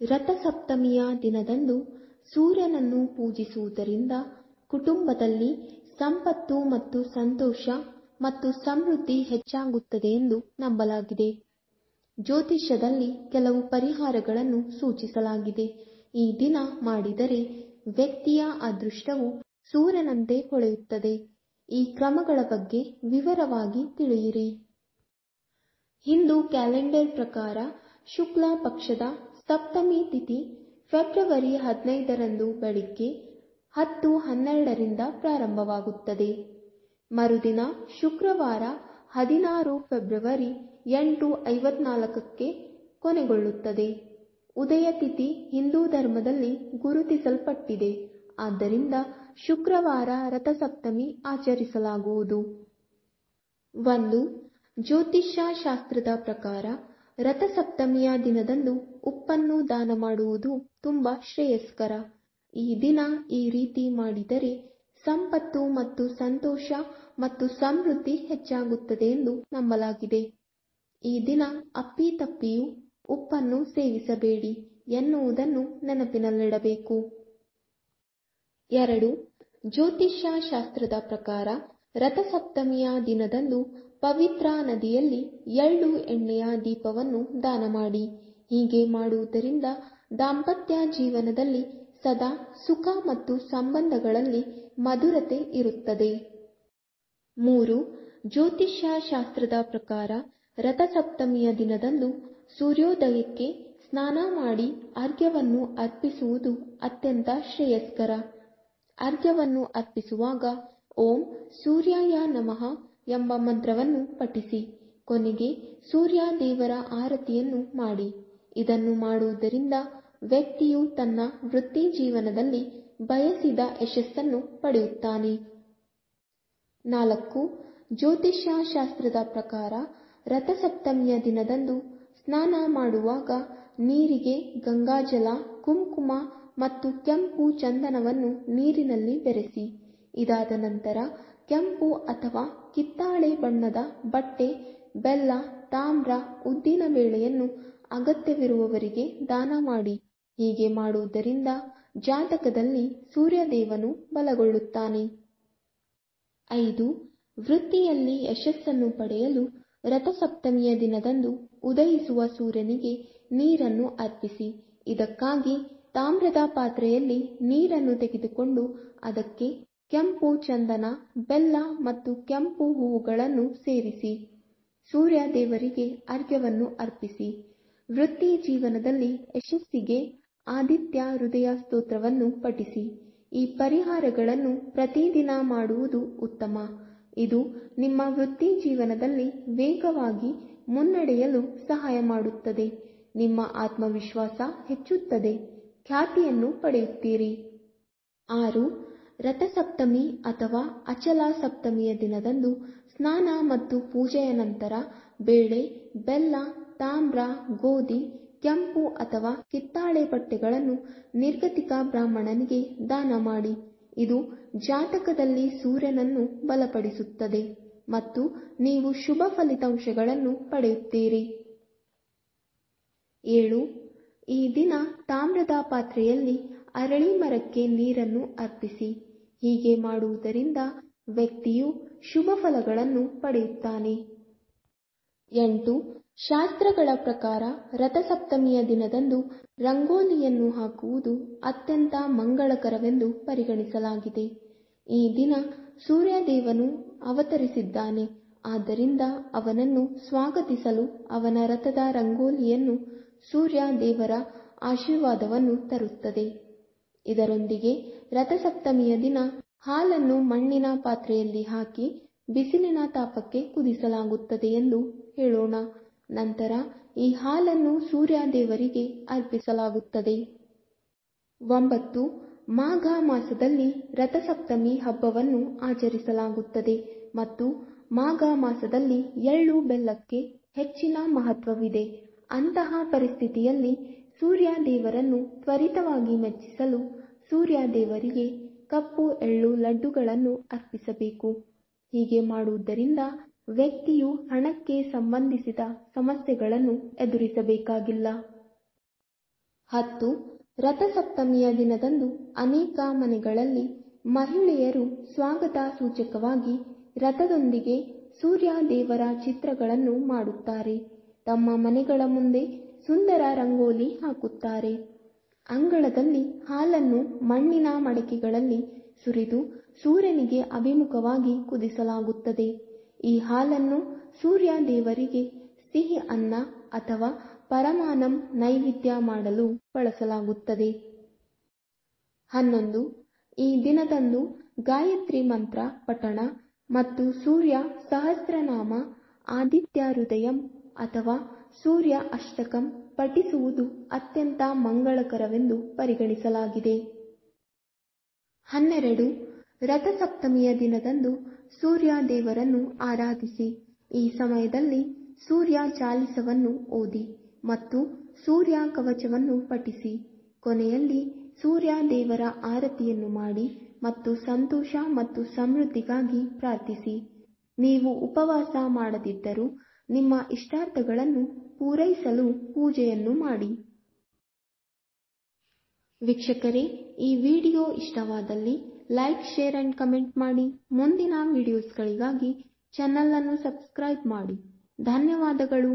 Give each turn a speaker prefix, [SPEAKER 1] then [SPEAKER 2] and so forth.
[SPEAKER 1] ರಥಸಪ್ತಮಿಯ ದಿನದಂದು ಸೂರ್ಯನನ್ನು ಪೂಜಿಸುವುದರಿಂದ ಕುಟುಂಬದಲ್ಲಿ ಸಂಪತ್ತು ಮತ್ತು ಸಂತೋಷ ಮತ್ತು ಸಮೃದ್ಧಿ ಹೆಚ್ಚಾಗುತ್ತದೆ ಎಂದು ನಂಬಲಾಗಿದೆ. ಜ್ಯೋತಿಷ್ಯದಲ್ಲಿ ಕೆಲವು ಪರಿಹಾರಗಳನ್ನು ಸೂಚಿಸಲಾಗಿದೆ. ಈ ದಿನ ಮಾಡಿದರೆ ವ್ಯಕ್ತಿಯ ಅದೃಷ್ಟವು ಸೂರ್ಯನಂತೆ ಹೊಳೆಯುತ್ತದೆ. ಈ ಕ್ರಮಗಳ ಬಗ್ಗೆ ವಿವರವಾಗಿ ತಿಳಿಯಿರಿ. ಹಿಂದೂ ಕ್ಯಾಲೆಂಡರ್ ಪ್ರಕಾರ ಶುಕ್ಲ ಪಕ್ಷದ ಸಪ್ತಮಿ ತಿಥಿ ಫೆಬ್ರವರಿ 15ರಂದು ಬೆಳಿಗ್ಗೆ 10:12ರಿಂದ ಪ್ರಾರಂಭವಾಗುತ್ತದೆ. ಮರುದಿನ ಶುಕ್ರವಾರ 16 ಫೆಬ್ರವರಿ 8:54ಕ್ಕೆ ಕೊನೆಗೊಳ್ಳುತ್ತದೆ. ಉದಯ ತಿಥಿ ಹಿಂದೂ ಧರ್ಮದಲ್ಲಿ ಗುರುತಿಸಲ್ಪಟ್ಟಿದೆ. ಆದ್ದರಿಂದ ಶುಕ್ರವಾರ ರಥಸಪ್ತಮಿ ಆಚರಿಸಲಾಗುವುದು. 1. ಜ್ಯೋತಿಷ್ಯ ಶಾಸ್ತ್ರದ ಪ್ರಕಾರ ರಥಸಪ್ತಮಿಯ ದಿನದಂದು ಉಪ್ಪನ್ನು ದಾನ ಮಾಡುವುದು ತುಂಬಾ ಶ್ರೇಯಸ್ಕರ. ಈ ದಿನ ಈ ರೀತಿ ಮಾಡಿದರೆ ಸಂಪತ್ತು ಮತ್ತು ಸಂತೋಷ ಮತ್ತು ಸಮೃದ್ಧಿ ಹೆಚ್ಚಾಗುತ್ತದೆ ಎಂದು ನಂಬಲಾಗಿದೆ. ಈ ದಿನ ಅಪ್ಪಿತಪ್ಪಿಯೂ ಉಪ್ಪನ್ನು ಸೇವಿಸಬೇಡಿ ಎನ್ನುವುದನ್ನು ನೆನಪಿನಲ್ಲಿಡಬೇಕು. 2. ಜ್ಯೋತಿಷ್ಯ ಶಾಸ್ತ್ರದ ಪ್ರಕಾರ ರಥಸಪ್ತಮಿಯ ದಿನದಂದು ಪವಿತ್ರ ನದಿಯಲ್ಲಿ ಎಳ್ಳು ಎಣ್ಣೆಯ ದೀಪವನ್ನು ದಾನ ಮಾಡಿ. ಹೀಗೆ ಮಾಡುವುದರಿಂದ ದಾಂಪತ್ಯ ಜೀವನದಲ್ಲಿ ಸದಾ ಸುಖ ಮತ್ತು ಸಂಬಂಧಗಳಲ್ಲಿ ಮಧುರತೆ ಇರುತ್ತದೆ. 3. ಜ್ಯೋತಿಷ್ಯ ಶಾಸ್ತ್ರದ ಪ್ರಕಾರ ರಥಸಪ್ತಮಿಯ ದಿನದಂದು ಸೂರ್ಯೋದಯಕ್ಕೆ ಸ್ನಾನ ಮಾಡಿ ಅರ್ಘ್ಯವನ್ನು ಅರ್ಪಿಸುವುದು ಅತ್ಯಂತ ಶ್ರೇಯಸ್ಕರ. ಅರ್ಘ್ಯವನ್ನು ಅರ್ಪಿಸುವಾಗ ಓಂ ಸೂರ್ಯಾಯ ನಮಃ ಎಂಬ ಮಂತ್ರವನ್ನು ಪಠಿಸಿ. ಕೊನೆಗೆ ಸೂರ್ಯ ದೇವರ ಆರತಿಯನ್ನು ಮಾಡಿ. ಇದನ್ನು ಮಾಡುವುದರಿಂದ ವ್ಯಕ್ತಿಯು ತನ್ನ ವೃತ್ತಿ ಜೀವನದಲ್ಲಿ ಬಯಸಿದ ಯಶಸ್ಸನ್ನು ಪಡೆಯುತ್ತಾನೆ. 4. ಜ್ಯೋತಿಷ್ಯ ಶಾಸ್ತ್ರದ ಪ್ರಕಾರ ರಥಸಪ್ತಮಿಯ ದಿನದಂದು ಸ್ನಾನ ಮಾಡುವಾಗ ನೀರಿಗೆ ಗಂಗಾಜಲ, ಕುಂಕುಮ ಮತ್ತು ಕೆಂಪು ಚಂದನವನ್ನು ನೀರಿನಲ್ಲಿ ಬೆರೆಸಿ. ಇದಾದ ನಂತರ ಕೆಂಪು ಅಥವಾ ಕಿತ್ತಾಳೆ ಬಣ್ಣದ ಬಟ್ಟೆ, ಬೆಲ್ಲ, ತಾಮ್ರ, ಉದ್ದಿನ ಬೇಳೆಯನ್ನು ಅಗತ್ಯವಿರುವವರಿಗೆ ದಾನ ಮಾಡಿ. ಹೀಗೆ ಮಾಡುವುದರಿಂದ ಜಾತಕದಲ್ಲಿ ಸೂರ್ಯದೇವನು ಬಲಗೊಳ್ಳುತ್ತಾನೆ. 5. ವೃತ್ತಿಯಲ್ಲಿ ಯಶಸ್ಸನ್ನು ಪಡೆಯಲು ರಥಸಪ್ತಮಿಯ ದಿನದಂದು ಉದಯಿಸುವ ಸೂರ್ಯನಿಗೆ ನೀರನ್ನು ಅರ್ಪಿಸಿ. ಇದಕ್ಕಾಗಿ ತಾಮ್ರದ ಪಾತ್ರೆಯಲ್ಲಿ ನೀರನ್ನು ತೆಗೆದುಕೊಂಡು ಅದಕ್ಕೆ ಕೆಂಪು ಚಂದನ, ಬೆಲ್ಲ ಮತ್ತು ಕೆಂಪು ಹೂವುಗಳನ್ನು ಸೇರಿಸಿ ಸೂರ್ಯ ದೇವರಿಗೆ ಅರ್ಘ್ಯವನ್ನು ಅರ್ಪಿಸಿ. ವೃತ್ತಿ ಜೀವನದಲ್ಲಿ ಯಶಸ್ಸಿಗೆ ಆದಿತ್ಯ ಹೃದಯ ಸ್ತೋತ್ರವನ್ನು ಪಠಿಸಿ. ಈ ಪರಿಹಾರಗಳನ್ನು ಪ್ರತಿದಿನ ಮಾಡುವುದು ಉತ್ತಮ. ಇದು ನಿಮ್ಮ ವೃತ್ತಿ ಜೀವನದಲ್ಲಿ ವೇಗವಾಗಿ ಮುನ್ನಡೆಯಲು ಸಹಾಯ ಮಾಡುತ್ತದೆ. ನಿಮ್ಮ ಆತ್ಮವಿಶ್ವಾಸ ಹೆಚ್ಚುತ್ತದೆ, ಖ್ಯಾತಿಯನ್ನು ಪಡೆಯುತ್ತೀರಿ. 6. ರಥಸಪ್ತಮಿ ಅಥವಾ ಅಚಲ ಸಪ್ತಮಿಯ ದಿನದಂದು ಸ್ನಾನ ಮತ್ತು ಪೂಜೆಯ ನಂತರ ಬೇಳೆ, ಬೆಲ್ಲ, ತಾಮ್ರ, ಗೋಧಿ, ಕೆಂಪು ಅಥವಾ ಕಿತ್ತಾಳೆ ಬಟ್ಟೆಗಳನ್ನು ನಿರ್ಗತಿಕ ಬ್ರಾಹ್ಮಣನಿಗೆ ದಾನ ಮಾಡಿ. ಇದು ಜಾತಕದಲ್ಲಿ ಸೂರ್ಯನನ್ನು ಬಲಪಡಿಸುತ್ತದೆ ಮತ್ತು ನೀವು ಶುಭ ಫಲಿತಾಂಶಗಳನ್ನು ಪಡೆಯುತ್ತೀರಿ. 7. ಈ ದಿನ ತಾಮ್ರದ ಪಾತ್ರೆಯಲ್ಲಿ ಅರಳಿ ಮರಕ್ಕೆ ನೀರನ್ನು ಅರ್ಪಿಸಿ. ಹೀಗೆ ಮಾಡುವುದರಿಂದ ವ್ಯಕ್ತಿಯು ಶುಭ ಫಲಗಳನ್ನು ಪಡೆಯುತ್ತಾನೆ. 8. ಶಾಸ್ತ್ರಗಳ ಪ್ರಕಾರ ರಥಸಪ್ತಮಿಯ ದಿನದಂದು ರಂಗೋಲಿಯನ್ನು ಹಾಕುವುದು ಅತ್ಯಂತ ಮಂಗಳಕರವೆಂದು ಪರಿಗಣಿಸಲಾಗಿದೆ. ಈ ದಿನ ಸೂರ್ಯದೇವನು ಅವತರಿಸಿದ್ದಾನೆ. ಆದ್ದರಿಂದ ಅವನನ್ನು ಸ್ವಾಗತಿಸಲು ಅವನ ರಥದ ರಂಗೋಲಿಯನ್ನು ಸೂರ್ಯ ದೇವರ ಆಶೀರ್ವಾದವನ್ನು ತರುತ್ತದೆ. ಇದರೊಂದಿಗೆ ರಥಸಪ್ತಮಿಯ ದಿನ ಹಾಲನ್ನು ಮಣ್ಣಿನ ಪಾತ್ರೆಯಲ್ಲಿ ಹಾಕಿ ಬಿಸಿಲಿನ ತಾಪಕ್ಕೆ ಕುದಿಸಲಾಗುತ್ತದೆ ಎಂದು ಹೇಳೋಣ. ನಂತರ ಈ ಹಾಲನ್ನು ಸೂರ್ಯ ದೇವರಿಗೆ ಅರ್ಪಿಸಲಾಗುತ್ತದೆ. 9. ಮಾಘ ಮಾಸದಲ್ಲಿ ರಥಸಪ್ತಮಿ ಹಬ್ಬವನ್ನು ಆಚರಿಸಲಾಗುತ್ತದೆ ಮತ್ತು ಮಾಘ ಮಾಸದಲ್ಲಿ ಎಳ್ಳು ಬೆಲ್ಲಕ್ಕೆ ಹೆಚ್ಚಿನ ಮಹತ್ವವಿದೆ. ಅಂತಹ ಪರಿಸ್ಥಿತಿಯಲ್ಲಿ ಸೂರ್ಯ ದೇವರನ್ನು ತ್ವರಿತವಾಗಿ ಮೆಚ್ಚಿಸಲು ಸೂರ್ಯ ದೇವರಿಗೆ ಕಪ್ಪು ಎಳ್ಳು ಲಡ್ಡುಗಳನ್ನು ಅರ್ಪಿಸಬೇಕು. ಹೀಗೆ ಮಾಡುವುದರಿಂದ ವ್ಯಕ್ತಿಯು ಹಣಕ್ಕೆ ಸಂಬಂಧಿಸಿದ ಸಮಸ್ಯೆಗಳನ್ನು ಎದುರಿಸಬೇಕಾಗಿಲ್ಲ. 10. ರಥಸಪ್ತಮಿಯ ದಿನದಂದು ಅನೇಕ ಮನೆಗಳಲ್ಲಿ ಮಹಿಳೆಯರು ಸ್ವಾಗತ ಸೂಚಕವಾಗಿ ರಥದೊಂದಿಗೆ ಸೂರ್ಯ ದೇವರ ಚಿತ್ರಗಳನ್ನು ಮಾಡುತ್ತಾರೆ. ತಮ್ಮ ಮನೆಗಳ ಮುಂದೆ ಸುಂದರ ರಂಗೋಲಿ ಹಾಕುತ್ತಾರೆ. ಅಂಗಳದಲ್ಲಿ ಹಾಲನ್ನು ಮಣ್ಣಿನ ಮಡಕೆಗಳಲ್ಲಿ ಸುರಿದು ಸೂರ್ಯನಿಗೆ ಅಭಿಮುಖವಾಗಿ ಕುದಿಸಲಾಗುತ್ತದೆ. ಈ ಹಾಲನ್ನು ಸೂರ್ಯ ದೇವರಿಗೆ ಸಿಹಿ ಅನ್ನ ಅಥವಾ ಪರಮಾನಂ ನೈವೇದ್ಯ ಮಾಡಲು ಬಳಸಲಾಗುತ್ತದೆ. 11. ಈ ದಿನದಂದು ಗಾಯತ್ರಿ ಮಂತ್ರ ಪಠಣ ಮತ್ತು ಸೂರ್ಯ ಸಹಸ್ರನಾಮ, ಆದಿತ್ಯ ಹೃದಯಂ ಅಥವಾ ಸೂರ್ಯ ಅಷ್ಟಕಂ ಪಠಿಸುವುದು ಅತ್ಯಂತ ಮಂಗಳಕರವೆಂದು ಪರಿಗಣಿಸಲಾಗಿದೆ. 12. ರಥಸಪ್ತಮಿಯ ದಿನದಂದು ಸೂರ್ಯ ದೇವರನ್ನು ಆರಾಧಿಸಿ. ಈ ಸಮಯದಲ್ಲಿ ಸೂರ್ಯ ಚಾಲಿಸವನ್ನು ಓದಿ ಮತ್ತು ಸೂರ್ಯ ಕವಚವನ್ನು ಪಠಿಸಿ. ಕೊನೆಯಲ್ಲಿ ಸೂರ್ಯ ದೇವರ ಆರತಿಯನ್ನು ಮಾಡಿ ಮತ್ತು ಸಂತೋಷ ಮತ್ತು ಸಮೃದ್ಧಿಗಾಗಿ ಪ್ರಾರ್ಥಿಸಿ. ನೀವು ಉಪವಾಸ ಮಾಡದಿದ್ದರೂ ನಿಮ್ಮ ಇಷ್ಟಾರ್ಥಗಳನ್ನು ಪೂರೈಸಲು ಪೂಜೆಯನ್ನು ಮಾಡಿ. ವೀಕ್ಷಕರೇ, ಈ ವಿಡಿಯೋ ಇಷ್ಟವಾದಲ್ಲಿ ಲೈಕ್, ಶೇರ್ ಅಂಡ್ ಕಮೆಂಟ್ ಮಾಡಿ. ಮುಂದಿನ ವಿಡಿಯೋಸ್ಗಳಿಗಾಗಿ ಚಾನಲ್ ಅನ್ನು ಸಬ್ಸ್ಕ್ರೈಬ್ ಮಾಡಿ. ಧನ್ಯವಾದಗಳು.